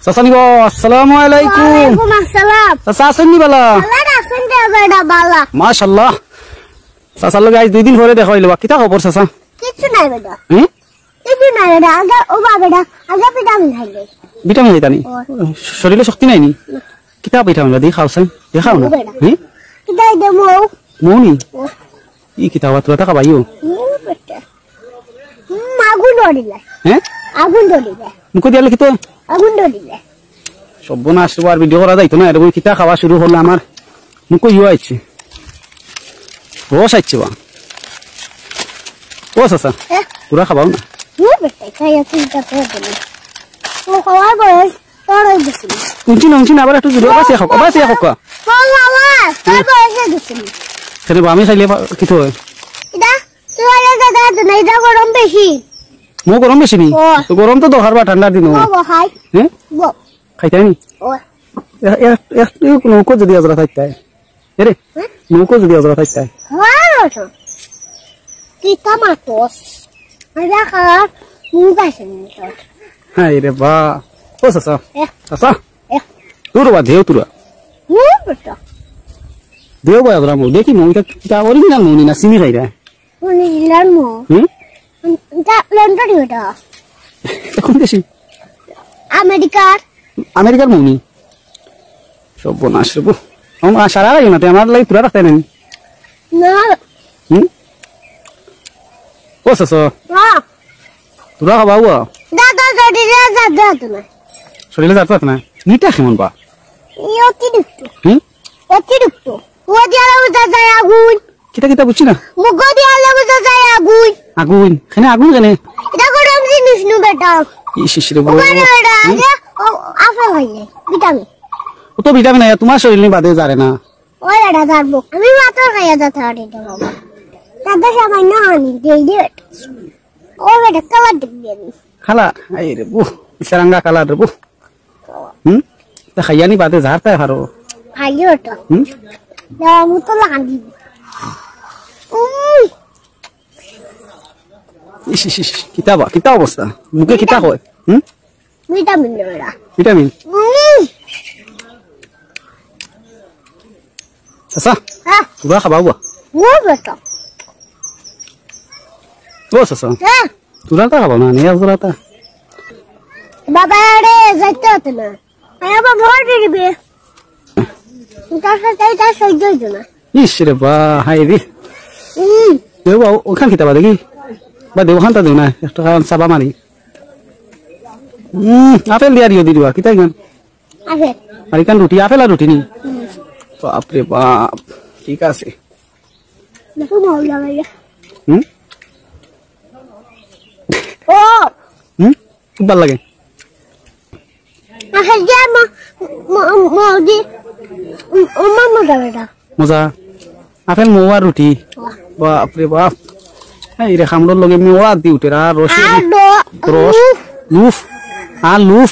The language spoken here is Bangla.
চাচানি গো আসসালামু আলাইকুম। ওয়ালাইকুম আসসালাম। চাচা আসেননি বালা? আল্লাহ রাসূল দে বেটা বালা। মাশাআল্লাহ। চাচার লগে আজ 2 দিন পরে দেখা হইলো। কিতা খবর চাচা? কিছু নাই বেটা। কিছু নাই বেটা। আগা ও বেটা আগা ভিটামিন খাইলে। ভিটামিন খাইতানি? শরীরে শক্তি নাই নি? কিতা ভিটামিন দি খাওছেন? দেখাও না। কিতা দে মৌ? মৌনি? ই কিতা বাতরা তা খাবাইও? বেটা। আগুন ধরিলে। আগুন ধরিলে। মুকো দিয়ালে কিতো? আগুন ধরিলে। সর্বনাশ আর ভিডিও করা যাইতো না। এরকম কিতা খাওয়া শুরু হলো আমার মুকো ইউ আইছে। রস আইছে বা। ও চাচা পুরা খাবাও না? বেটা খাইয়া চিন্তা করে দিলি। ও খাওয়ার বয়স তোর হইছে। উঞ্চি না আবার একটু জুড়ে বাসি খাও। বাসি খাও কা। বাবা তোর বয়সে দিছিস। সেটা আমি খাইলে কিতো হয়? এটা তুই আগে দাদা না এটা গরম বেশি। মো গরম বেশি নি? তো গরম তো দরকার বা ঠান্ডার দিন। ও খাই। খাইতাই নি? ও একটু নৌকো যদি আজরা থাকতাই। এরে নৌকো যদি আজরা থাকতাই। হ্যাঁ কিতা মাতস আরে খারাপ মুই পাইছেন তোর। হ্যাঁ রে বা। ও চাচা চাচা এ তোর বা দেও তোরা বেটা দেও বা আজরা মো দেখি মো কিতা অরিজিনাল মো নি না সিমি খাইরা। উনি জিলার মো এটা লন্ডন বেটা কোন দেশি? আমেরিকার মো নি? সর্বনাশ রে বো। আমার সারা লাগে না আমার লাগি পুরা রাখতে নেন না। ও চাচা হ্যাঁ তোরা খাবাও দাদা দাদি দাদা না শরীরে যাত না নিটা কেমন বা? ইয়তি দুটো ও দিয়ালে উজা যায় আগুন। কিতা কিতা বুঝছি না। মুগ দিয়ালে উজা যায় আগুন। আগুন খানে আগুন কেনে? এটা গরম জিনিস নু বেটা। ইস রে বো। বেটা ও আপেল খাইলে ভিটামিন। ও তো ভিটামিন আয়া তোমার শরীরে বাদে যারে না। ওই বেটা জানবো আমি মাত্র খাইয়া যাতে হাঁটি বাবা দাদা সামান্য হানি দিয়ে দিয়ে ও বেটা কালার দিয়ে দি খালা আই রে বো ইসারাঙ্গা কালা রে বো। তা খাইয়ানি বাদে ঝাড়তাই হারো। খাইলে ওটা দাও মুতো লাগান দিব। ইস ইস ইস কিতা অবস্থা মুখে কিতা হয়? ভিটামিন বেটা ভিটামিন চাচা হ্যাঁ তোরা খাবাও ও বেটা ও চাচা হ্যাঁ তোরা তা খাবাও না নিয়ে আসবো তা বাবা রে যাইতে হতো না আয়া বাবা ভর দিবি তার সাথে এটা সহ্য হইতো না। ইস রে বা হাই রে দেও বা ওখান কিতা বা দেখি বা দেও খানটা দেও না একটা চাবা মারি। আপেল দিয়া দিও দিবা কিতা গান আছে আর এখান রুটি আপেল আর রুটি নি? বাপরে বাপ ঠিক আছে। দেখো মাওলা ভাইয়া ও খুব ভালো লাগে। আহে যা মোদি মজা বেটা মজা আপেল মৌ আর রুটি বাপরে বাপ এই রে খামড়োর লগে মেওয়া দি উঠে আর রস লুফ আর লুফ